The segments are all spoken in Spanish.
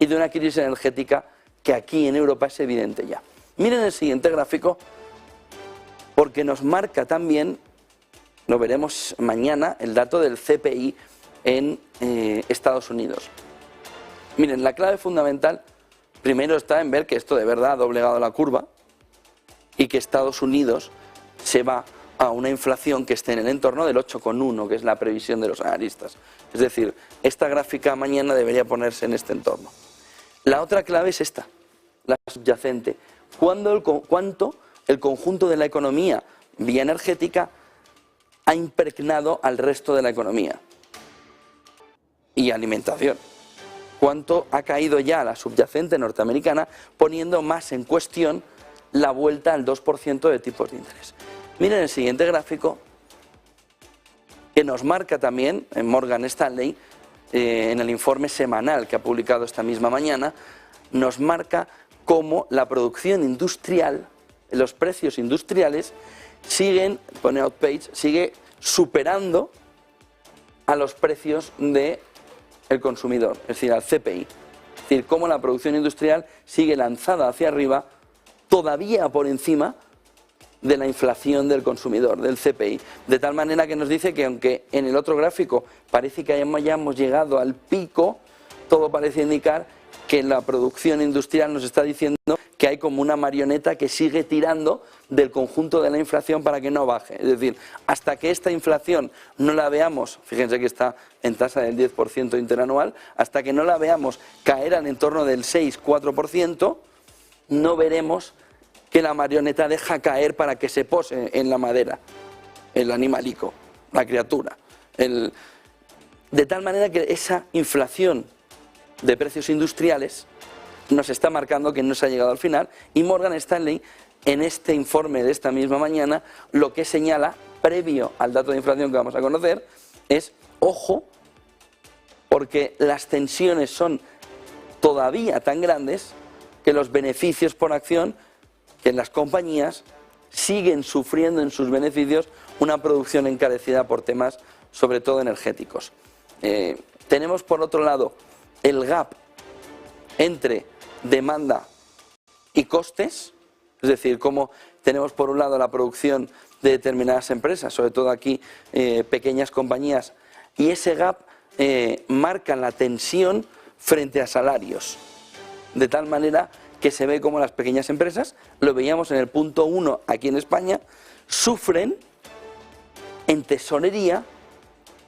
y de una crisis energética que aquí en Europa es evidente ya. Miren el siguiente gráfico, porque nos marca también, lo veremos mañana, el dato del CPI en Estados Unidos. Miren, la clave fundamental primero está en ver que esto de verdad ha doblegado la curva y que Estados Unidos se va a una inflación que esté en el entorno del 8,1, que es la previsión de los analistas. Es decir, esta gráfica mañana debería ponerse en este entorno. La otra clave es esta, la subyacente. ¿Cuánto el conjunto de la economía vía energética ha impregnado al resto de la economía? Y alimentación. ¿Cuánto ha caído ya la subyacente norteamericana, poniendo más en cuestión la vuelta al 2% de tipos de interés? Miren el siguiente gráfico, que nos marca también en Morgan Stanley, en el informe semanal que ha publicado esta misma mañana, nos marca cómo la producción industrial, los precios industriales siguen, pone Outpage, sigue superando a los precios del consumidor, es decir, al CPI. Es decir, cómo la producción industrial sigue lanzada hacia arriba, todavía por encima de la inflación del consumidor, del CPI. De tal manera que nos dice que aunque en el otro gráfico parece que hayamos llegado al pico, todo parece indicar que la producción industrial nos está diciendo que hay como una marioneta que sigue tirando del conjunto de la inflación para que no baje. Es decir, hasta que esta inflación no la veamos, fíjense que está en tasa del 10% interanual, hasta que no la veamos caer al entorno del 6-4%, no veremos que la marioneta deja caer para que se pose en la madera, el animalico, la criatura. De tal manera que esa inflación de precios industriales nos está marcando que no se ha llegado al final, y Morgan Stanley, en este informe de esta misma mañana, lo que señala, previo al dato de inflación que vamos a conocer, es, ojo, porque las tensiones son todavía tan grandes que los beneficios por acción, que las compañías siguen sufriendo en sus beneficios una producción encarecida por temas sobre todo energéticos. Tenemos por otro lado el gap entre demanda y costes, es decir, cómo tenemos por un lado la producción de determinadas empresas, sobre todo aquí pequeñas compañías, y ese gap marca la tensión frente a salarios, de tal manera que se ve como las pequeñas empresas, lo veíamos en el punto 1 aquí en España, sufren en tesorería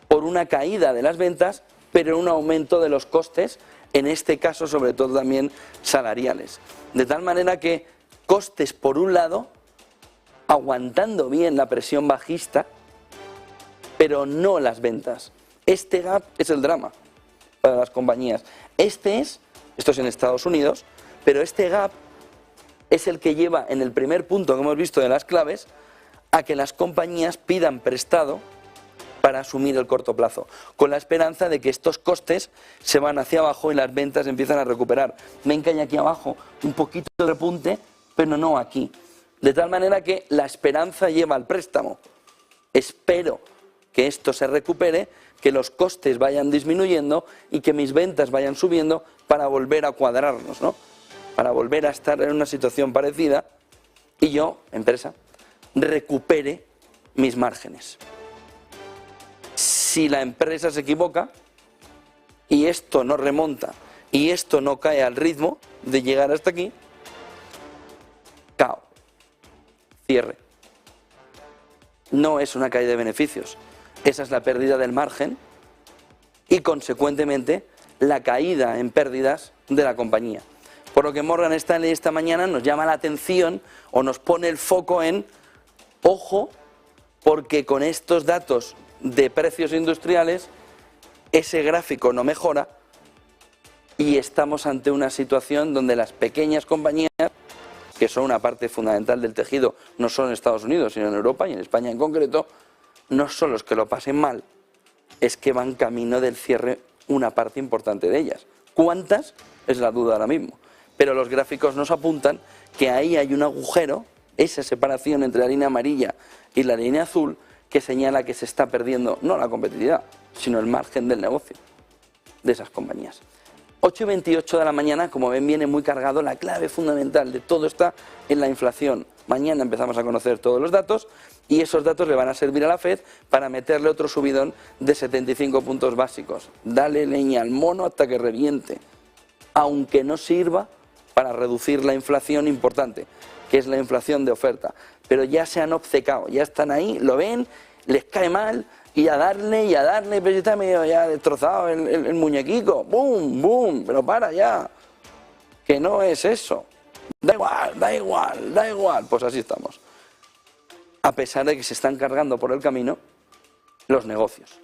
por una caída de las ventas, pero un aumento de los costes, en este caso sobre todo también salariales. De tal manera que costes por un lado, aguantando bien la presión bajista, pero no las ventas. Este gap es el drama para las compañías. Esto es en Estados Unidos, pero este gap es el que lleva en el primer punto que hemos visto de las claves a que las compañías pidan prestado para asumir el corto plazo, con la esperanza de que estos costes se van hacia abajo y las ventas empiezan a recuperar. Ven que hay aquí abajo un poquito de repunte, pero no aquí. De tal manera que la esperanza lleva al préstamo. Espero que esto se recupere, que los costes vayan disminuyendo y que mis ventas vayan subiendo para volver a cuadrarnos, ¿no? Para volver a estar en una situación parecida y yo, empresa, recupere mis márgenes. Si la empresa se equivoca y esto no remonta y esto no cae al ritmo de llegar hasta aquí, cao, cierre. No es una caída de beneficios, esa es la pérdida del margen y consecuentemente la caída en pérdidas de la compañía. Por lo que Morgan Stanley esta mañana nos llama la atención o nos pone el foco en, ojo, porque con estos datos de precios industriales ese gráfico no mejora y estamos ante una situación donde las pequeñas compañías, que son una parte fundamental del tejido, no solo en Estados Unidos, sino en Europa y en España en concreto, no son los que lo pasen mal, es que van camino del cierre una parte importante de ellas. ¿Cuántas? Es la duda ahora mismo. Pero los gráficos nos apuntan que ahí hay un agujero, esa separación entre la línea amarilla y la línea azul, que señala que se está perdiendo no la competitividad, sino el margen del negocio de esas compañías. 8:28 de la mañana, como ven, viene muy cargado. La clave fundamental de todo está en la inflación. Mañana empezamos a conocer todos los datos y esos datos le van a servir a la FED para meterle otro subidón de 75 puntos básicos. Dale leña al mono hasta que reviente, aunque no sirva para reducir la inflación importante, que es la inflación de oferta. Pero ya se han obcecado, ya están ahí, lo ven, les cae mal y a darle, pero está medio ya destrozado el muñequico. ¡Bum, bum! Pero para ya, que no es eso. Da igual, da igual, da igual. Pues así estamos. A pesar de que se están cargando por el camino los negocios.